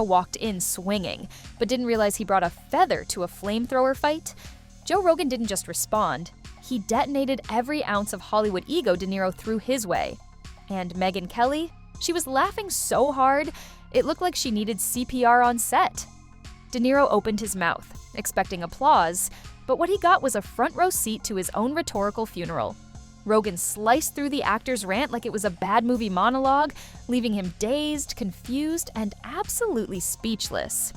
walked in swinging, but didn't realize he brought a feather to a flamethrower fight. Joe Rogan didn't just respond. He detonated every ounce of Hollywood ego De Niro threw his way. And Megyn Kelly? She was laughing so hard, it looked like she needed CPR on set. De Niro opened his mouth, expecting applause, but what he got was a front-row seat to his own rhetorical funeral. Rogan sliced through the actor's rant like it was a bad movie monologue, leaving him dazed, confused, and absolutely speechless.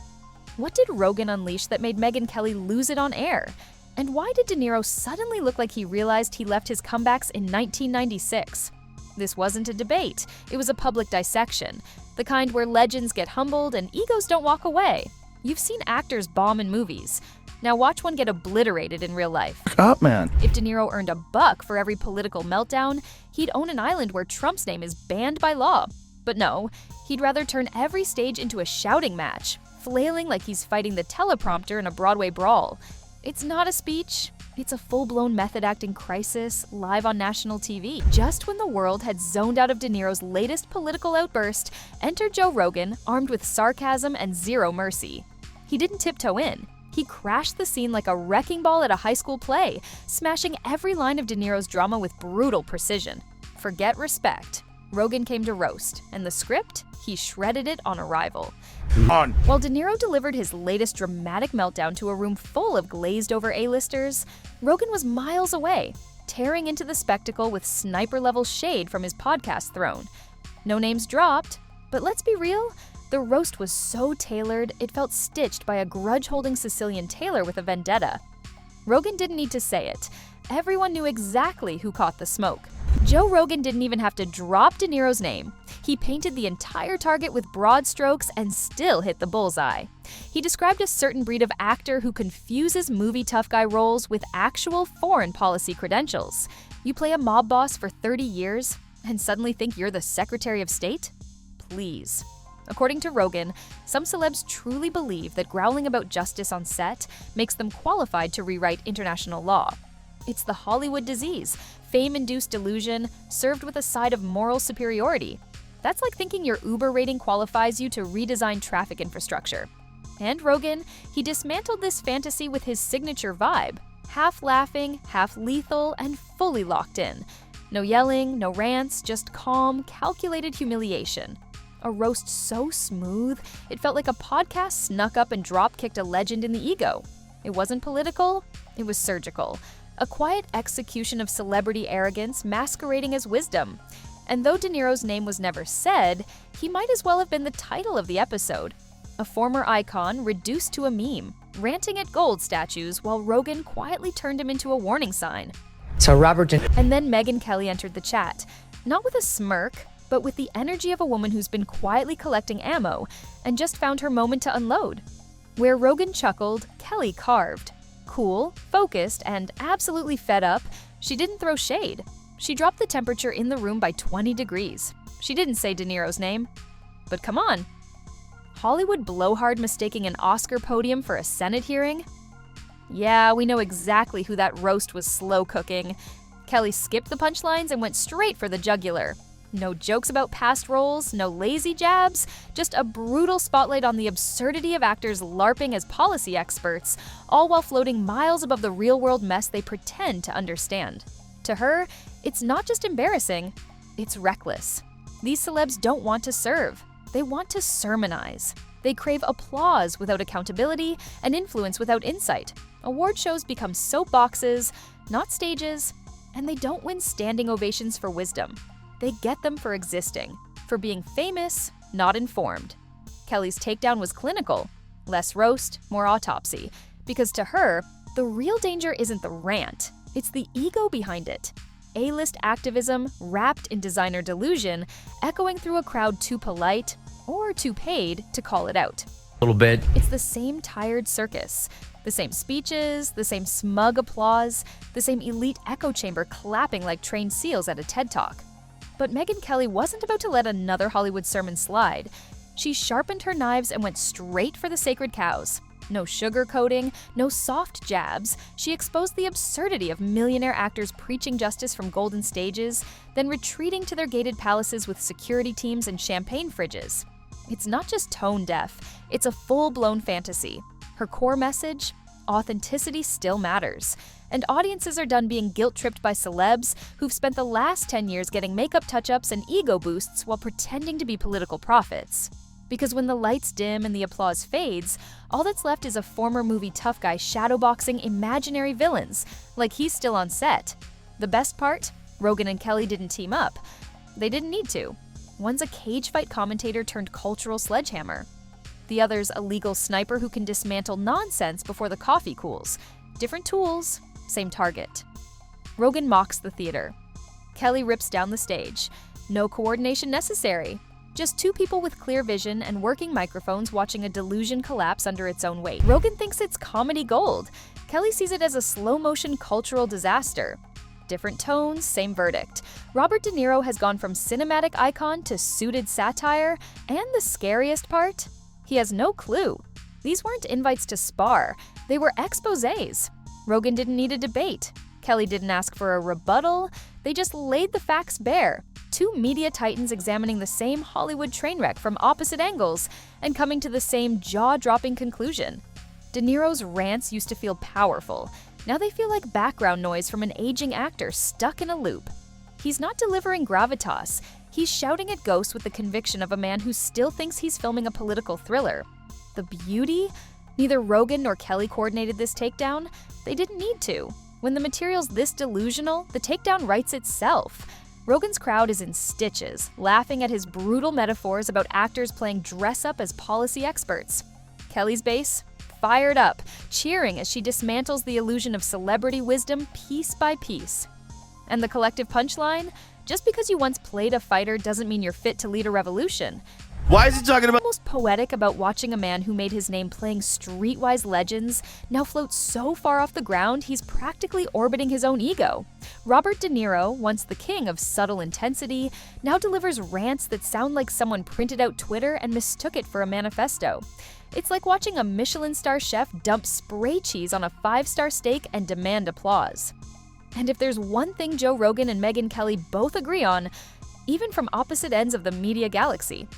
What did Rogan unleash that made Megyn Kelly lose it on air? And why did De Niro suddenly look like he realized he left his comebacks in 1996? This wasn't a debate, it was a public dissection, the kind where legends get humbled and egos don't walk away. You've seen actors bomb in movies. Now watch one get obliterated in real life. Up, man. If De Niro earned $1 for every political meltdown, he'd own an island where Trump's name is banned by law. But no, he'd rather turn every stage into a shouting match, flailing like he's fighting the teleprompter in a Broadway brawl. It's not a speech, it's a full-blown method acting crisis live on national TV. Just when the world had zoned out of De Niro's latest political outburst, enter Joe Rogan, armed with sarcasm and zero mercy. He didn't tiptoe in. He crashed the scene like a wrecking ball at a high school play, smashing every line of De Niro's drama with brutal precision. Forget respect. Rogan came to roast, and the script? He shredded it on arrival. While De Niro delivered his latest dramatic meltdown to a room full of glazed-over A-listers, Rogan was miles away, tearing into the spectacle with sniper-level shade from his podcast throne. No names dropped, but let's be real, the roast was so tailored, it felt stitched by a grudge-holding Sicilian tailor with a vendetta. Rogan didn't need to say it. Everyone knew exactly who caught the smoke. Joe Rogan didn't even have to drop De Niro's name. He painted the entire target with broad strokes and still hit the bullseye. He described a certain breed of actor who confuses movie tough guy roles with actual foreign policy credentials. You play a mob boss for 30 years and suddenly think you're the Secretary of State? Please. According to Rogan, some celebs truly believe that growling about justice on set makes them qualified to rewrite international law. It's the Hollywood disease, fame-induced delusion, served with a side of moral superiority. That's like thinking your Uber rating qualifies you to redesign traffic infrastructure. And Rogan, he dismantled this fantasy with his signature vibe, half laughing, half lethal, and fully locked in. No yelling, no rants, just calm, calculated humiliation. A roast so smooth, it felt like a podcast snuck up and drop-kicked a legend in the ego. It wasn't political, it was surgical. A quiet execution of celebrity arrogance masquerading as wisdom. And though De Niro's name was never said, he might as well have been the title of the episode. A former icon reduced to a meme, ranting at gold statues while Rogan quietly turned him into a warning sign. So Robert And then Megyn Kelly entered the chat, not with a smirk, but with the energy of a woman who's been quietly collecting ammo and just found her moment to unload. Where Rogan chuckled, Kelly carved. Cool, focused, and absolutely fed up, she didn't throw shade. She dropped the temperature in the room by 20 degrees. She didn't say De Niro's name. But come on. Hollywood blowhard mistaking an Oscar podium for a Senate hearing? Yeah, we know exactly who that roast was slow cooking. Kelly skipped the punchlines and went straight for the jugular. No jokes about past roles, no lazy jabs, just a brutal spotlight on the absurdity of actors LARPing as policy experts, all while floating miles above the real-world mess they pretend to understand. To her, it's not just embarrassing, it's reckless. These celebs don't want to serve, they want to sermonize. They crave applause without accountability and influence without insight. Award shows become soapboxes, not stages, and they don't win standing ovations for wisdom. They get them for existing, for being famous, not informed. Kelly's takedown was clinical. Less roast, more autopsy. Because to her, the real danger isn't the rant, it's the ego behind it. A-list activism wrapped in designer delusion, echoing through a crowd too polite or too paid to call it out. a little bit. It's the same tired circus. The same speeches, the same smug applause, the same elite echo chamber clapping like trained seals at a TED Talk. But Megyn Kelly wasn't about to let another Hollywood sermon slide. She sharpened her knives and went straight for the sacred cows. No sugarcoating, no soft jabs. She exposed the absurdity of millionaire actors preaching justice from golden stages, then retreating to their gated palaces with security teams and champagne fridges. It's not just tone deaf, it's a full-blown fantasy. Her core message? Authenticity still matters. And audiences are done being guilt-tripped by celebs who've spent the last 10 years getting makeup touch-ups and ego boosts while pretending to be political prophets. Because when the lights dim and the applause fades, all that's left is a former movie tough guy shadowboxing imaginary villains, like he's still on set. The best part? Rogan and Kelly didn't team up. They didn't need to. One's a cage fight commentator turned cultural sledgehammer. The other's a legal sniper who can dismantle nonsense before the coffee cools. Different tools, same target. Rogan mocks the theater. Kelly rips down the stage. No coordination necessary. Just two people with clear vision and working microphones watching a delusion collapse under its own weight. Rogan thinks it's comedy gold. Kelly sees it as a slow-motion cultural disaster. Different tones, same verdict. Robert De Niro has gone from cinematic icon to suited satire, and the scariest part? He has no clue. These weren't invites to spar, they were exposés. Rogan didn't need a debate. Kelly didn't ask for a rebuttal, they just laid the facts bare. Two media titans examining the same Hollywood train wreck from opposite angles and coming to the same jaw-dropping conclusion. De Niro's rants used to feel powerful. Now they feel like background noise from an aging actor stuck in a loop. He's not delivering gravitas. He's shouting at ghosts with the conviction of a man who still thinks he's filming a political thriller. The beauty? Neither Rogan nor Kelly coordinated this takedown. They didn't need to. When the material's this delusional, the takedown writes itself. Rogan's crowd is in stitches, laughing at his brutal metaphors about actors playing dress-up as policy experts. Kelly's base? Fired up, cheering as she dismantles the illusion of celebrity wisdom piece by piece. And the collective punchline? Just because you once played a fighter doesn't mean you're fit to lead a revolution. Why is he talking about? Almost poetic about watching a man who made his name playing streetwise legends now float so far off the ground he's practically orbiting his own ego. Robert De Niro, once the king of subtle intensity, now delivers rants that sound like someone printed out Twitter and mistook it for a manifesto. It's like watching a Michelin star chef dump spray cheese on a 5-star steak and demand applause. And if there's one thing Joe Rogan and Megyn Kelly both agree on, even from opposite ends of the media galaxy,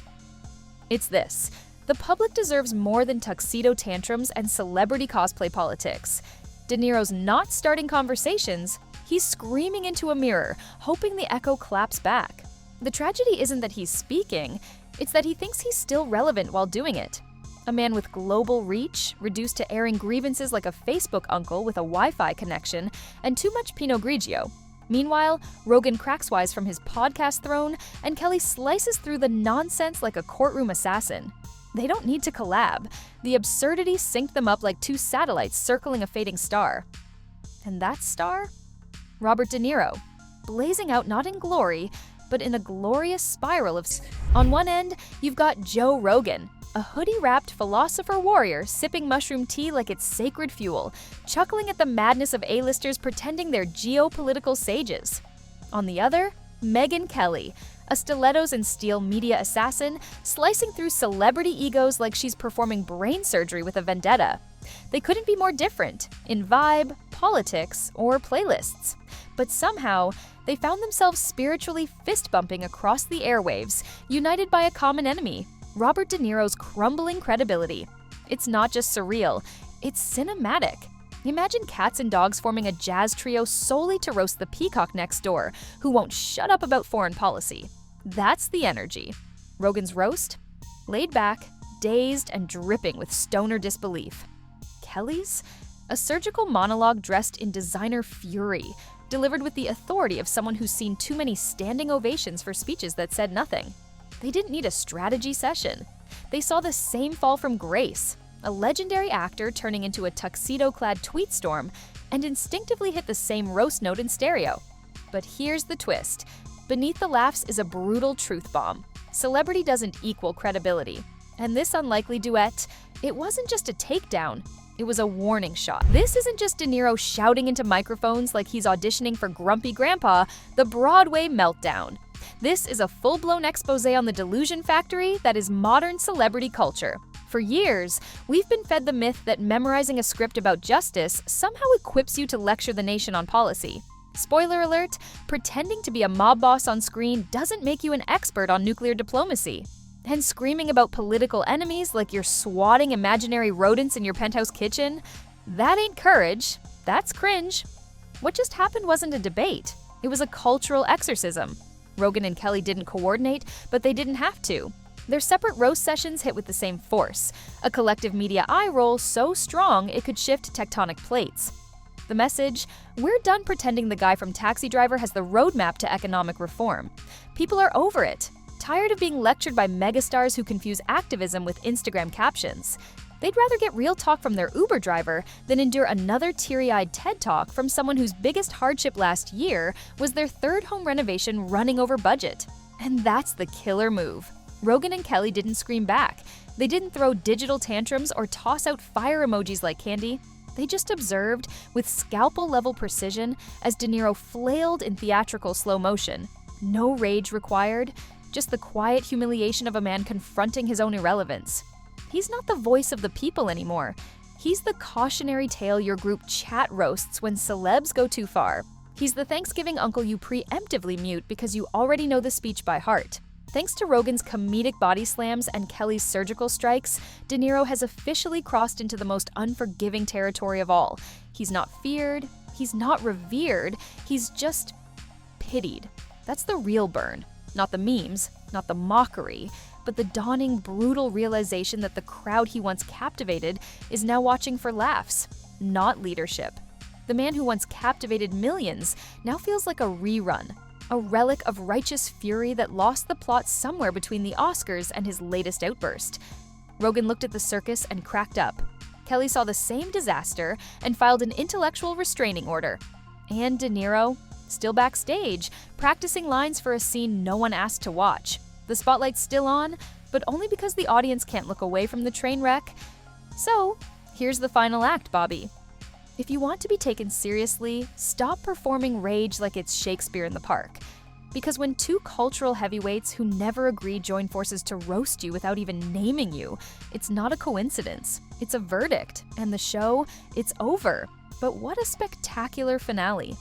it's this: the public deserves more than tuxedo tantrums and celebrity cosplay politics. De Niro's not starting conversations, he's screaming into a mirror, hoping the echo claps back. The tragedy isn't that he's speaking, it's that he thinks he's still relevant while doing it. A man with global reach, reduced to airing grievances like a Facebook uncle with a Wi-Fi connection, and too much Pinot Grigio. Meanwhile, Rogan cracks wise from his podcast throne, and Kelly slices through the nonsense like a courtroom assassin. They don't need to collab. The absurdity synced them up like two satellites circling a fading star. And that star? Robert De Niro, blazing out not in glory, but in a glorious spiral of... On one end, you've got Joe Rogan, a hoodie-wrapped philosopher warrior sipping mushroom tea like it's sacred fuel, chuckling at the madness of A-listers pretending they're geopolitical sages. On the other, Megyn Kelly, a stilettos and steel media assassin, slicing through celebrity egos like she's performing brain surgery with a vendetta. They couldn't be more different in vibe, politics, or playlists. But somehow, they found themselves spiritually fist-bumping across the airwaves, united by a common enemy: Robert De Niro's crumbling credibility. It's not just surreal, it's cinematic. Imagine cats and dogs forming a jazz trio solely to roast the peacock next door, who won't shut up about foreign policy. That's the energy. Rogan's roast? Laid back, dazed, and dripping with stoner disbelief. Kelly's? A surgical monologue dressed in designer fury, delivered with the authority of someone who's seen too many standing ovations for speeches that said nothing. They didn't need a strategy session. They saw the same fall from grace, a legendary actor turning into a tuxedo-clad tweet storm, and instinctively hit the same roast note in stereo. But here's the twist. Beneath the laughs is a brutal truth bomb. Celebrity doesn't equal credibility. And this unlikely duet, it wasn't just a takedown, it was a warning shot. This isn't just De Niro shouting into microphones like he's auditioning for Grumpy Grandpa, the Broadway meltdown. This is a full-blown exposé on the delusion factory that is modern celebrity culture. For years, we've been fed the myth that memorizing a script about justice somehow equips you to lecture the nation on policy. Spoiler alert, pretending to be a mob boss on screen doesn't make you an expert on nuclear diplomacy. And screaming about political enemies like you're swatting imaginary rodents in your penthouse kitchen? That ain't courage, that's cringe. What just happened wasn't a debate. It was a cultural exorcism. Rogan and Kelly didn't coordinate, but they didn't have to. Their separate roast sessions hit with the same force, a collective media eye roll so strong it could shift tectonic plates. The message: we're done pretending the guy from Taxi Driver has the roadmap to economic reform. People are over it, tired of being lectured by megastars who confuse activism with Instagram captions. They'd rather get real talk from their Uber driver than endure another teary-eyed TED Talk from someone whose biggest hardship last year was their third home renovation running over budget. And that's the killer move. Rogan and Kelly didn't scream back. They didn't throw digital tantrums or toss out fire emojis like candy. They just observed, with scalpel-level precision, as De Niro flailed in theatrical slow motion. No rage required, just the quiet humiliation of a man confronting his own irrelevance. He's not the voice of the people anymore. He's the cautionary tale your group chat roasts when celebs go too far. He's the Thanksgiving uncle you preemptively mute because you already know the speech by heart. Thanks to Rogan's comedic body slams and Kelly's surgical strikes, De Niro has officially crossed into the most unforgiving territory of all. He's not feared, he's not revered, he's just pitied. That's the real burn. Not the memes, not the mockery, but the dawning, brutal realization that the crowd he once captivated is now watching for laughs, not leadership. The man who once captivated millions now feels like a rerun, a relic of righteous fury that lost the plot somewhere between the Oscars and his latest outburst. Rogan looked at the circus and cracked up. Kelly saw the same disaster and filed an intellectual restraining order. And De Niro, still backstage, practicing lines for a scene no one asked to watch. The spotlight's still on, but only because the audience can't look away from the train wreck. So, here's the final act, Bobby. If you want to be taken seriously, stop performing rage like it's Shakespeare in the Park. Because when two cultural heavyweights who never agree join forces to roast you without even naming you, it's not a coincidence. It's a verdict. And the show, it's over. But what a spectacular finale.